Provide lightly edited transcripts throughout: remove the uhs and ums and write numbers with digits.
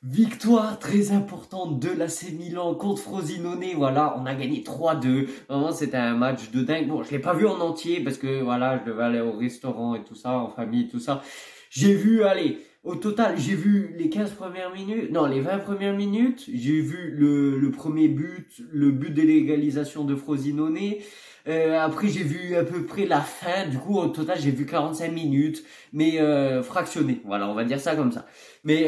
Victoire très importante de l'AC Milan contre Frosinone. Voilà, on a gagné 3-2. Vraiment, c'était un match de dingue. Bon, je l'ai pas vu en entier parce que voilà, je devais aller au restaurant et tout ça, en famille, tout ça. J'ai vu, allez, au total, j'ai vu les 15 premières minutes, non, les 20 premières minutes. J'ai vu le premier but, le but de l'égalisation de Frosinone. Après, j'ai vu à peu près la fin. Du coup, au total, j'ai vu 45 minutes, mais fractionné. Voilà, on va dire ça comme ça. Mais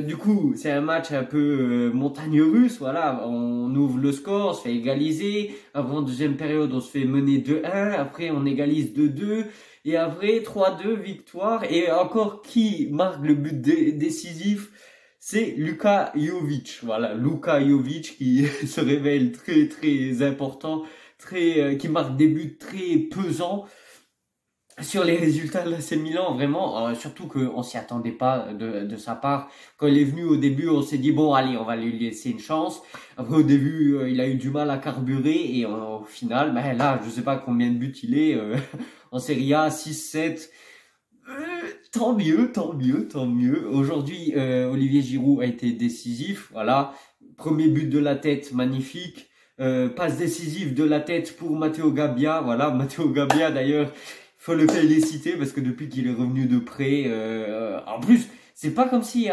du coup, c'est un match un peu montagne russe. Voilà, on ouvre le score, on se fait égaliser. Après, en deuxième période, on se fait mener 2-1. Après, on égalise 2-2. Et après, 3-2, victoire. Et encore, qui marque le but décisif? C'est Luka Jovic. Voilà, Luka Jovic qui se révèle très très important, qui marque des buts très pesants sur les résultats de l'AC Milan, vraiment, surtout qu'on s'y attendait pas de sa part. Quand il est venu au début, on s'est dit, bon, allez, on va lui laisser une chance. Après, au début, il a eu du mal à carburer et au final, ben là, je sais pas combien de buts il est en Serie A, 6, 7. Tant mieux, tant mieux, tant mieux. Aujourd'hui, Olivier Giroud a été décisif, voilà. Premier but de la tête, magnifique. Passe décisive de la tête pour Matteo Gabbia, voilà. Matteo Gabbia, d'ailleurs, faut le féliciter parce que depuis qu'il est revenu de prêt, en plus, c'est pas comme si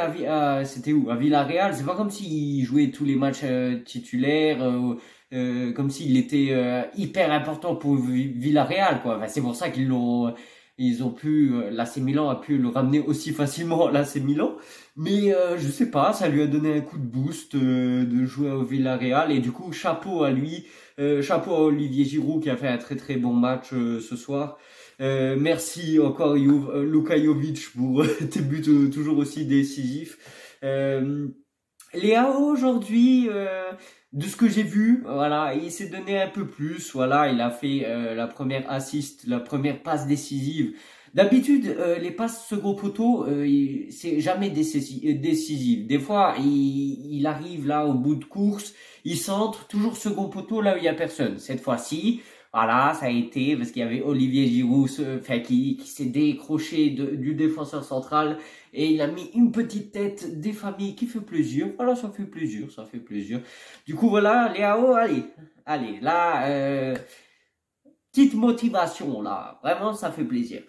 c'était où? À Villarreal, c'est pas comme s'il jouait tous les matchs titulaires, comme s'il était hyper important pour Villarreal, quoi. Enfin, c'est pour ça ils ont pu, l'AC Milan a pu le ramener aussi facilement à l'AC Milan. Mais je sais pas, ça lui a donné un coup de boost de jouer au Villarreal et du coup chapeau à lui, chapeau à Olivier Giroud qui a fait un très très bon match ce soir. Merci encore Luka Jovic pour tes buts toujours aussi décisifs. Léao aujourd'hui, de ce que j'ai vu, voilà, il s'est donné un peu plus. Voilà, il a fait la première assist, la première passe décisive. D'habitude, les passes second poteau, c'est jamais décisif. Des fois, il arrive là au bout de course, il centre, toujours second poteau là où il y a personne. Cette fois-ci, voilà, ça a été parce qu'il y avait Olivier Giroud, qui s'est décroché du défenseur central et il a mis une petite tête des familles qui fait plaisir. Voilà, ça fait plaisir, ça fait plaisir. Du coup, voilà, Léao, allez, là, petite motivation là, vraiment ça fait plaisir.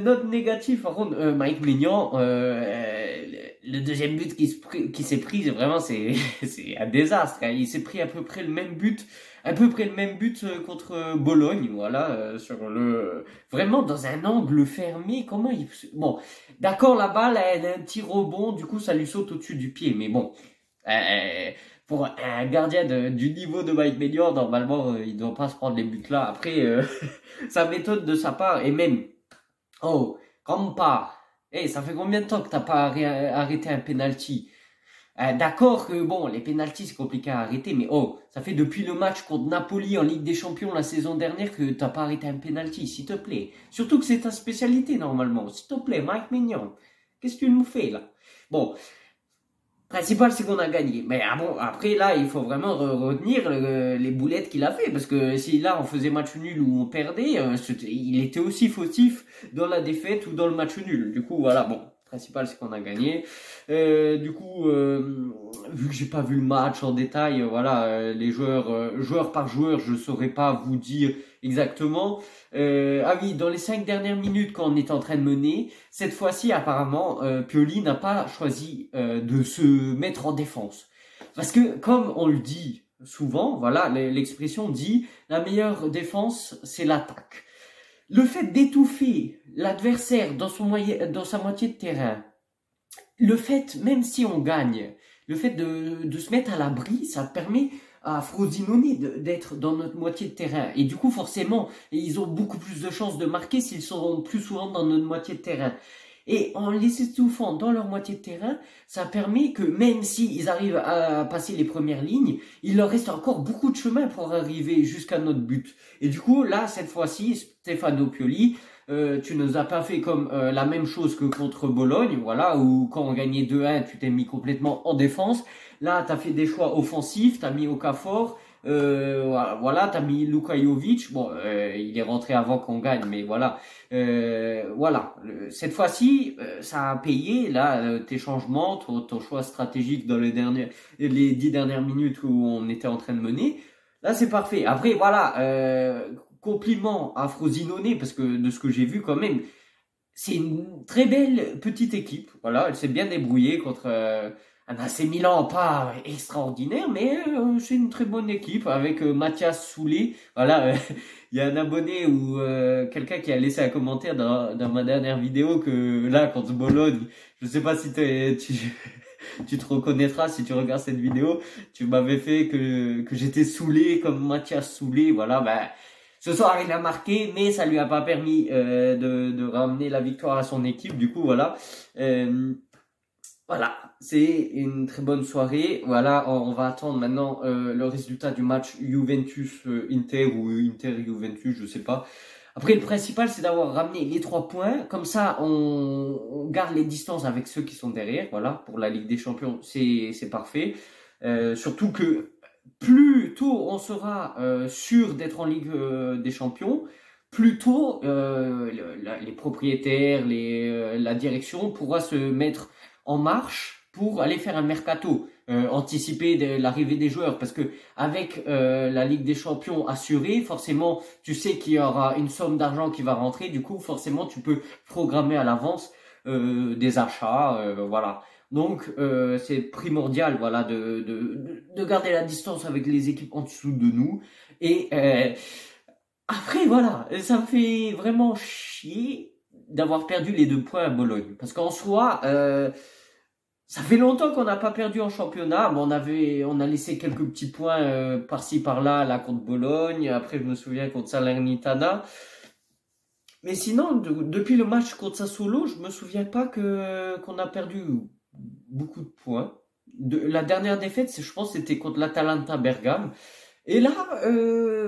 Note négative par contre, Mike Maignan, le deuxième but qui s'est pris, vraiment c'est c'est un désastre. Hein. Il s'est pris à peu près le même but contre Bologne, voilà, sur le vraiment dans un angle fermé. Comment il bon, d'accord la balle elle a un petit rebond, du coup ça lui saute au-dessus du pied, mais bon. Pour un gardien du niveau de Mike Maignan, normalement, il ne doit pas se prendre les buts là. Après, ça m'étonne de sa part. Et même, oh, comme pas. Ça fait combien de temps que t'as pas arrêté un penalty? D'accord que bon, les penalties c'est compliqué à arrêter, mais oh, ça fait depuis le match contre Napoli en Ligue des Champions la saison dernière que t'as pas arrêté un penalty, s'il te plaît. Surtout que c'est ta spécialité normalement. S'il te plaît, Mike Maignan. Qu'est-ce que tu nous fais là? Bon, principal, c'est qu'on a gagné. Mais bon, après, là, il faut vraiment retenir les boulettes qu'il a fait. Parce que si là, on faisait match nul ou on perdait, il était aussi fautif dans la défaite ou dans le match nul. Du coup, voilà, bon. Principal, c'est qu'on a gagné. Du coup, vu que j'ai pas vu le match en détail, voilà, les joueur par joueur, je saurais pas vous dire exactement. Ah oui, dans les 5 dernières minutes, quand on est en train de mener, cette fois-ci, apparemment, Pioli n'a pas choisi de se mettre en défense. Parce que, comme on le dit souvent, voilà, l'expression dit, la meilleure défense, c'est l'attaque. Le fait d'étouffer l'adversaire dans sa moitié de terrain, le fait, même si on gagne, le fait de se mettre à l'abri, ça permet à Frosinone d'être dans notre moitié de terrain. Et du coup, forcément, ils ont beaucoup plus de chances de marquer s'ils sont plus souvent dans notre moitié de terrain. Et en les étouffant dans leur moitié de terrain, ça permet que même s'ils arrivent à passer les premières lignes, il leur reste encore beaucoup de chemin pour arriver jusqu'à notre but. Et du coup, là, cette fois-ci, Stefano Pioli, tu nous as pas fait comme la même chose que contre Bologne, voilà, où quand on gagnait 2-1, tu t'es mis complètement en défense. Là, tu as fait des choix offensifs, tu as mis Okafor, Voilà, t'as mis Luka Jovic. Bon, il est rentré avant qu'on gagne, mais voilà. Voilà. Cette fois-ci, ça a payé. Là, tes changements, ton choix stratégique dans les 10 dernières minutes où on était en train de mener. Là, c'est parfait. Après, voilà. Compliment à Frosinone, parce que de ce que j'ai vu quand même, c'est une très belle petite équipe. Voilà, elle s'est bien débrouillée contre un AC Milan pas extraordinaire, mais c'est une très bonne équipe avec Mathias Soulé. Voilà, il y a un abonné ou quelqu'un qui a laissé un commentaire dans ma dernière vidéo que là, contre Bologne, je sais pas si tu te reconnaîtras si tu regardes cette vidéo. Tu m'avais fait que j'étais saoulé comme Mathias Soulé. Voilà, ben. Ce soir, il a marqué, mais ça lui a pas permis de ramener la victoire à son équipe. Du coup, voilà. Voilà, c'est une très bonne soirée. Voilà, on va attendre maintenant le résultat du match Juventus-Inter ou Inter-Juventus, je sais pas. Après, le principal, c'est d'avoir ramené les 3 points. Comme ça, on garde les distances avec ceux qui sont derrière. Voilà, pour la Ligue des Champions, c'est parfait. Surtout que plus tôt on sera sûr d'être en Ligue des Champions, plus tôt les propriétaires, la direction pourra se mettre en marche pour aller faire un mercato, anticiper l'arrivée des joueurs, parce que avec la Ligue des Champions assurée, forcément tu sais qu'il y aura une somme d'argent qui va rentrer, du coup forcément tu peux programmer à l'avance des achats, voilà. Donc c'est primordial, voilà, de garder la distance avec les équipes en dessous de nous. Et après voilà, ça me fait vraiment chier d'avoir perdu les 2 points à Bologne, parce qu'en soi ça fait longtemps qu'on n'a pas perdu en championnat. Bon, on a laissé quelques petits points par-ci par-là, là contre Bologne. Après je me souviens contre Salernitana. Mais sinon, depuis le match contre Sassuolo, je me souviens pas qu'on a perdu beaucoup de points. La dernière défaite, je pense, c'était contre l'Atalanta Bergame. Et là,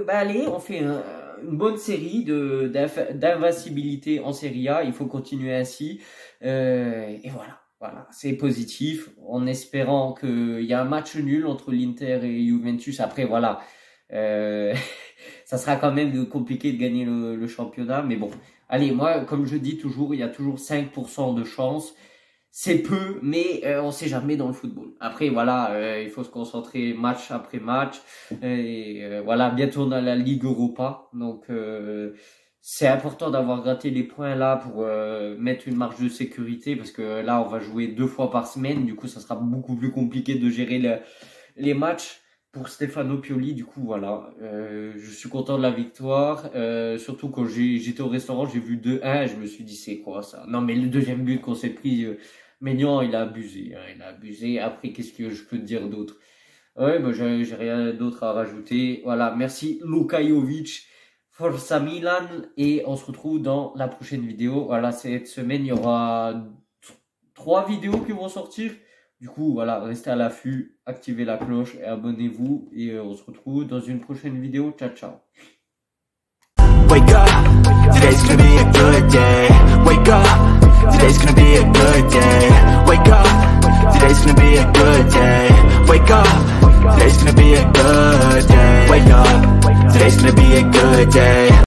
allez, on fait une bonne série d'invincibilité en Serie A. Il faut continuer ainsi. Et voilà, c'est positif, en espérant qu'il y a un match nul entre l'Inter et Juventus. Après, voilà, ça sera quand même compliqué de gagner le championnat. Mais bon, allez, moi, comme je dis toujours, il y a toujours 5% de chance. C'est peu, mais on sait jamais dans le football. Après, voilà, il faut se concentrer match après match. Et voilà, bientôt on a la Ligue Europa. Donc, c'est important d'avoir gratté les points là pour mettre une marge de sécurité. Parce que là, on va jouer 2 fois par semaine. Du coup, ça sera beaucoup plus compliqué de gérer les matchs pour Stefano Pioli. Du coup, voilà, je suis content de la victoire. Surtout quand j'étais au restaurant, j'ai vu 2-1. Je me suis dit, c'est quoi ça? Non, mais le deuxième but qu'on s'est pris, Maignan, il a abusé. Hein, il a abusé. Après, qu'est-ce que je peux te dire d'autre? Ouais, bah, j'ai rien d'autre à rajouter. Voilà, merci Luka Jovic, Forza Milan, et on se retrouve dans la prochaine vidéo. Voilà, cette semaine, il y aura 3 vidéos qui vont sortir. Du coup, voilà, restez à l'affût, activez la cloche et abonnez-vous. Et on se retrouve dans une prochaine vidéo. Ciao, ciao. Wake up, today's gonna be a good day. Wake up, today's gonna be a good day. Wake up, today's gonna be a good day. Wake up, today's gonna be a good day. Wake up, today's gonna be a good day.